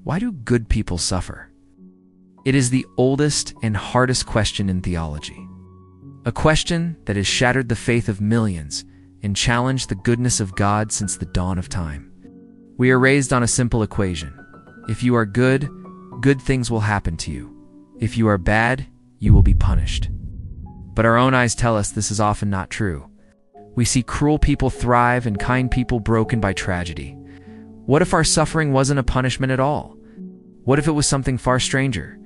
Why do good people suffer? It is the oldest and hardest question in theology. A question that has shattered the faith of millions and challenged the goodness of God since the dawn of time. We are raised on a simple equation. If you are good, good things will happen to you. If you are bad, you will be punished. But our own eyes tell us this is often not true. We see cruel people thrive and kind people broken by tragedy. What if our suffering wasn't a punishment at all? What if it was something far stranger?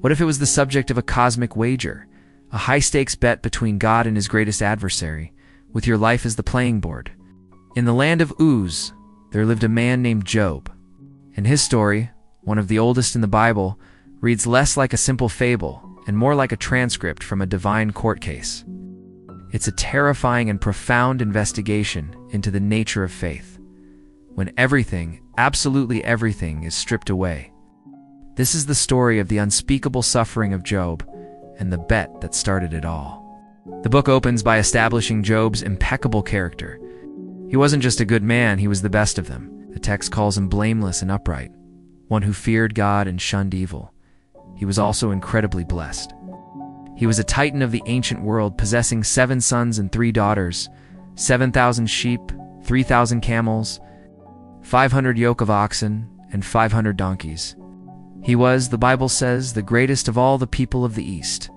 What if it was the subject of a cosmic wager, a high-stakes bet between God and his greatest adversary, with your life as the playing board? In the land of Uz, there lived a man named Job, and his story, one of the oldest in the Bible, reads less like a simple fable and more like a transcript from a divine court case. It's a terrifying and profound investigation into the nature of faith, when everything, absolutely everything, is stripped away. This is the story of the unspeakable suffering of Job and the bet that started it all. The book opens by establishing Job's impeccable character. He wasn't just a good man, he was the best of them. The text calls him blameless and upright, one who feared God and shunned evil. He was also incredibly blessed. He was a titan of the ancient world, possessing 7 sons and 3 daughters, 7,000 sheep, 3,000 camels, 500 yoke of oxen, and 500 donkeys. He was, the Bible says, the greatest of all the people of the East.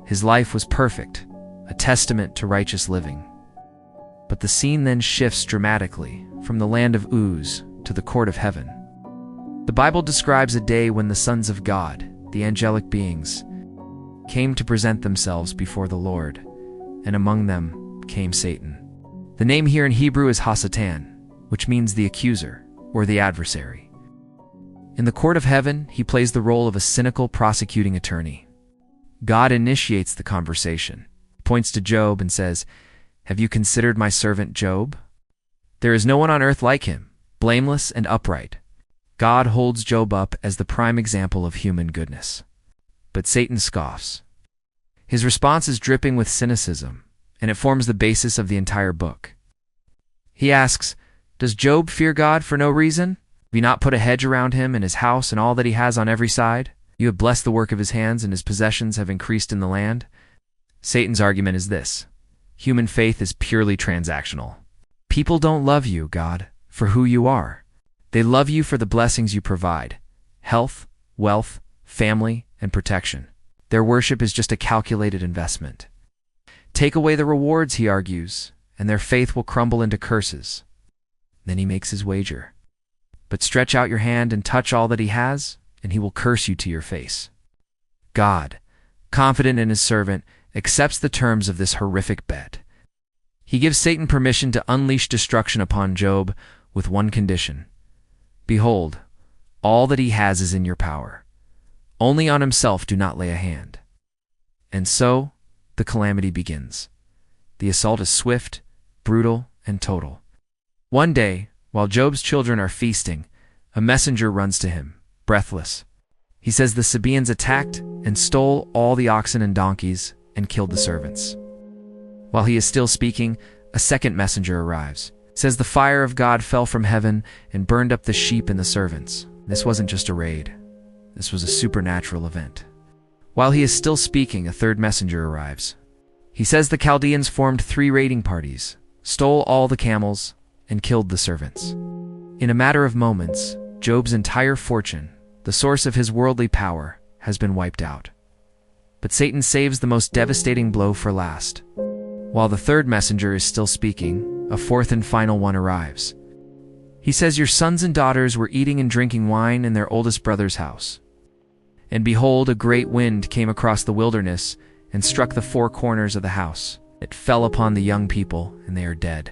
His life was perfect, a testament to righteous living. But the scene then shifts dramatically from the land of Uz to the court of heaven. The Bible describes a day when the sons of God, the angelic beings, came to present themselves before the Lord, and among them came Satan. The name here in Hebrew is Hasatan, which means the accuser, or the adversary. In the court of heaven, he plays the role of a cynical prosecuting attorney. God initiates the conversation, points to Job and says, "Have you considered my servant Job? There is no one on earth like him, blameless and upright." God holds Job up as the prime example of human goodness. But Satan scoffs. His response is dripping with cynicism, and it forms the basis of the entire book. He asks, "Does Job fear God for no reason? Have you not put a hedge around him and his house and all that he has on every side? You have blessed the work of his hands, and his possessions have increased in the land." Satan's argument is this: human faith is purely transactional. People don't love you, God, for who you are. They love you for the blessings you provide: health, wealth, family, and protection. Their worship is just a calculated investment. Take away the rewards, he argues, and their faith will crumble into curses. Then he makes his wager. But stretch out your hand and touch all that he has, and he will curse you to your face. God, confident in his servant, accepts the terms of this horrific bet. He gives Satan permission to unleash destruction upon Job with one condition: "Behold, all that he has is in your power. Only on himself do not lay a hand." And so, the calamity begins. The assault is swift, brutal, and total. One day, while Job's children are feasting, a messenger runs to him, breathless. He says the Sabaeans attacked and stole all the oxen and donkeys and killed the servants. While he is still speaking, a second messenger arrives. It says the fire of God fell from heaven and burned up the sheep and the servants. This wasn't just a raid. This was a supernatural event. While he is still speaking, a third messenger arrives. He says the Chaldeans formed 3 raiding parties, stole all the camels, and killed the servants. In a matter of moments, Job's entire fortune, the source of his worldly power, has been wiped out. But Satan saves the most devastating blow for last. While the third messenger is still speaking, a fourth and final one arrives. He says, "Your sons and daughters were eating and drinking wine in their oldest brother's house. And behold, a great wind came across the wilderness and struck the 4 corners of the house. It fell upon the young people, and they are dead."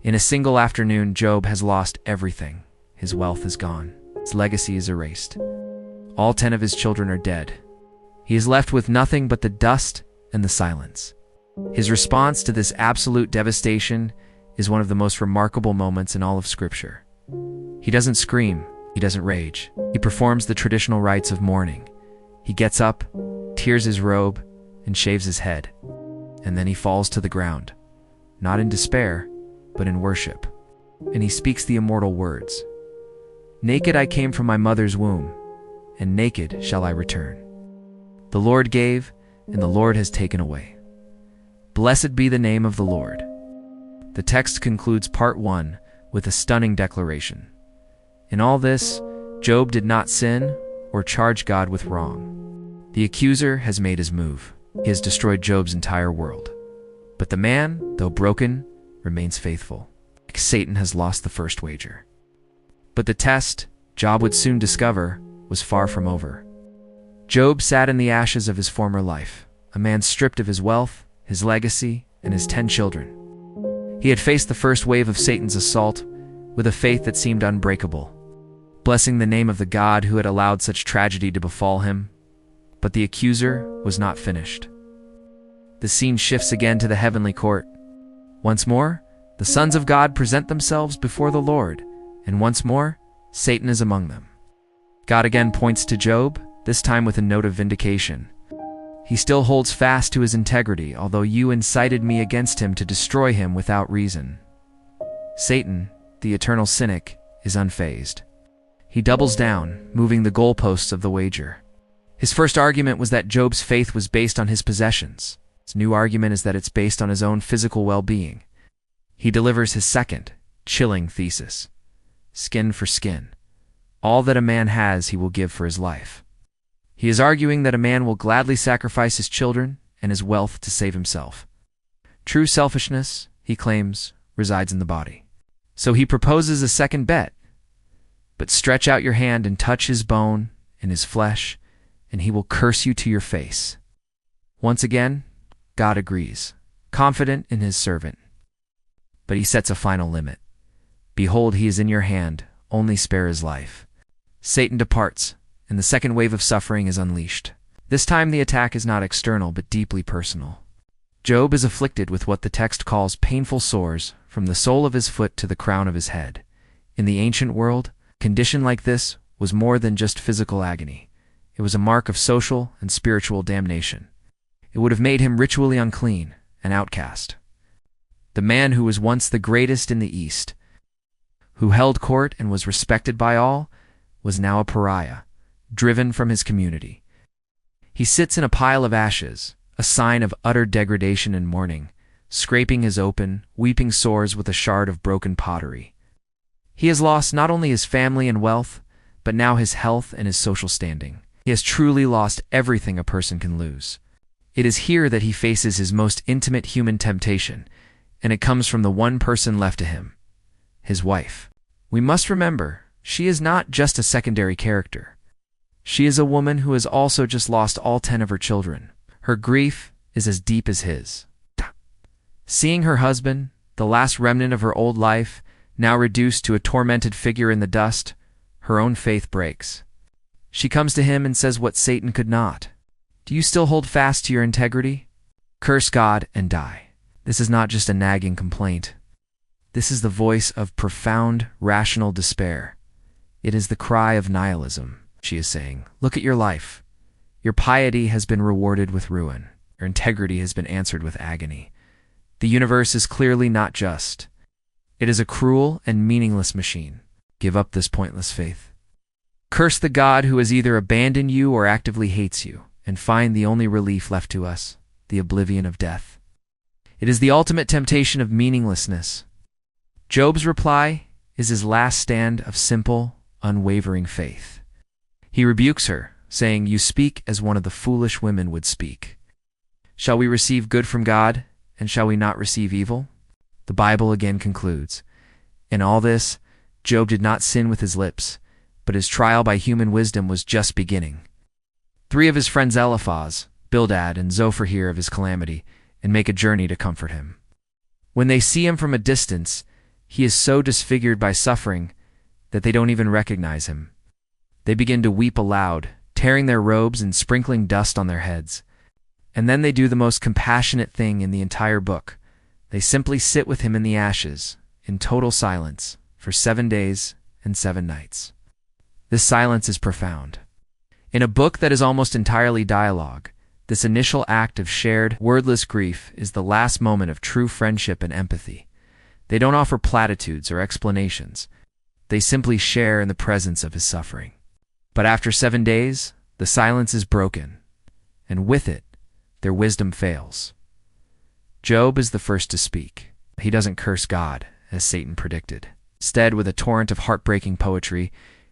In a single afternoon, Job has lost everything. His wealth is gone. His legacy is erased. All 10 of his children are dead. He is left with nothing but the dust and the silence. His response to this absolute devastation is one of the most remarkable moments in all of Scripture. He doesn't scream. He doesn't rage. He performs the traditional rites of mourning. He gets up, tears his robe, and shaves his head. And then he falls to the ground, not in despair, but in worship. And he speaks the immortal words, "Naked I came from my mother's womb, and naked shall I return. The Lord gave, and the Lord has taken away. Blessed be the name of the Lord." The text concludes part 1 with a stunning declaration. In all this, Job did not sin or charge God with wrong. The accuser has made his move. He has destroyed Job's entire world. But the man, though broken, remains faithful. Satan has lost the first wager. But the test, Job would soon discover, was far from over. Job sat in the ashes of his former life, a man stripped of his wealth, his legacy, and his 10 children. He had faced the first wave of Satan's assault with a faith that seemed unbreakable, blessing the name of the God who had allowed such tragedy to befall him. But the accuser was not finished. The scene shifts again to the heavenly court. Once more, the sons of God present themselves before the Lord, and once more, Satan is among them. God again points to Job, this time with a note of vindication. He still holds fast to his integrity, although you incited me against him to destroy him without reason. Satan, the eternal cynic, is unfazed. He doubles down, moving the goalposts of the wager. His first argument was that Job's faith was based on his possessions. His new argument is that it's based on his own physical well-being. He delivers his second, chilling thesis. Skin for skin. All that a man has, he will give for his life. He is arguing that a man will gladly sacrifice his children and his wealth to save himself. True selfishness, he claims, resides in the body. So he proposes a second bet. But stretch out your hand and touch his bone and his flesh, and he will curse you to your face. Once again, God agrees, confident in his servant. But he sets a final limit. Behold, he is in your hand, only spare his life. Satan departs, and the second wave of suffering is unleashed. This time the attack is not external, but deeply personal. Job is afflicted with what the text calls painful sores, from the sole of his foot to the crown of his head. In the ancient world, a condition like this was more than just physical agony. It was a mark of social and spiritual damnation. It would have made him ritually unclean, an outcast. The man who was once the greatest in the East, who held court and was respected by all, was now a pariah, driven from his community. He sits in a pile of ashes, a sign of utter degradation and mourning, scraping his open, weeping sores with a shard of broken pottery. He has lost not only his family and wealth, but now his health and his social standing. He has truly lost everything a person can lose. It is here that he faces his most intimate human temptation, and it comes from the one person left to him, his wife. We must remember, she is not just a secondary character. She is a woman who has also just lost all 10 of her children. Her grief is as deep as his. Seeing her husband, the last remnant of her old life, now reduced to a tormented figure in the dust, her own faith breaks. She comes to him and says what Satan could not. Do you still hold fast to your integrity? Curse God and die. This is not just a nagging complaint. This is the voice of profound, rational despair. It is the cry of nihilism. She is saying, look at your life. Your piety has been rewarded with ruin. Your integrity has been answered with agony. The universe is clearly not just. It is a cruel and meaningless machine. Give up this pointless faith. Curse the God who has either abandoned you or actively hates you, and find the only relief left to us, the oblivion of death. It is the ultimate temptation of meaninglessness. Job's reply is his last stand of simple, unwavering faith. He rebukes her, saying, you speak as one of the foolish women would speak. Shall we receive good from God, and shall we not receive evil? The Bible again concludes, in all this, Job did not sin with his lips, but his trial by human wisdom was just beginning. 3 of his friends Eliphaz, Bildad, and Zophar hear of his calamity, and make a journey to comfort him. When they see him from a distance, he is so disfigured by suffering that they don't even recognize him. They begin to weep aloud, tearing their robes and sprinkling dust on their heads. And then they do the most compassionate thing in the entire book. They simply sit with him in the ashes, in total silence, for 7 days and 7 nights. This silence is profound. In a book that is almost entirely dialogue, this initial act of shared, wordless grief is the last moment of true friendship and empathy. They don't offer platitudes or explanations. They simply share in the presence of his suffering. But after 7 days, the silence is broken, and with it, their wisdom fails. Job is the first to speak. He doesn't curse God, as Satan predicted. Instead, with a torrent of heartbreaking poetry,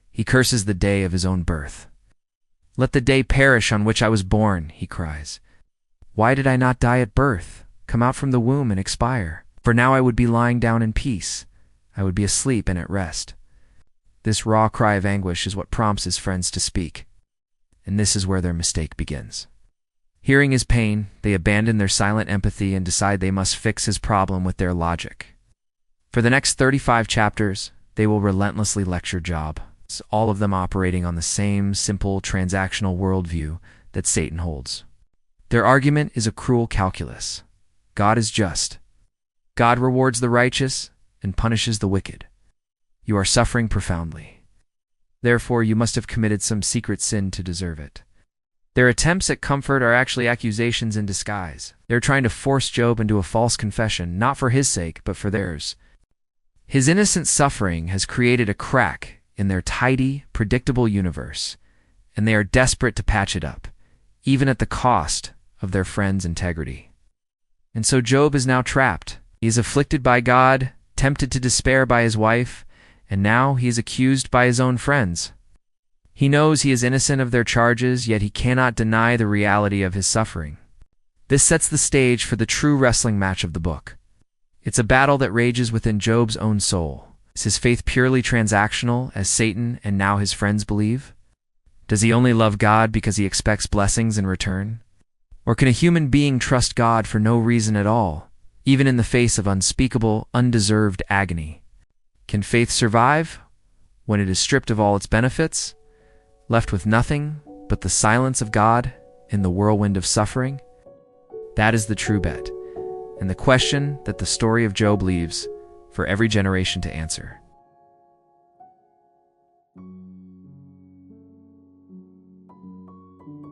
he curses the day of his own birth. "Let the day perish on which I was born," he cries. "Why did I not die at birth, come out from the womb and expire? For now I would be lying down in peace. I would be asleep and at rest." This raw cry of anguish is what prompts his friends to speak. And this is where their mistake begins. Hearing his pain, they abandon their silent empathy and decide they must fix his problem with their logic. For the next 35 chapters, they will relentlessly lecture Job, all of them operating on the same simple transactional worldview that Satan holds. Their argument is a cruel calculus. God is just. God rewards the righteous and punishes the wicked. You are suffering profoundly. Therefore, you must have committed some secret sin to deserve it. Their attempts at comfort are actually accusations in disguise. They're trying to force Job into a false confession, not for his sake, but for theirs. His innocent suffering has created a crack in their tidy, predictable universe, and they are desperate to patch it up, even at the cost of their friend's integrity. And so Job is now trapped. He is afflicted by God, tempted to despair by his wife, and now he is accused by his own friends. He knows he is innocent of their charges, yet he cannot deny the reality of his suffering. This sets the stage for the true wrestling match of the book. It's a battle that rages within Job's own soul. Is his faith purely transactional, as Satan and now his friends believe? Does he only love God because he expects blessings in return? Or can a human being trust God for no reason at all, even in the face of unspeakable, undeserved agony? Can faith survive when it is stripped of all its benefits, left with nothing but the silence of God in the whirlwind of suffering? That is the true bet, and the question that the story of Job leaves for every generation to answer.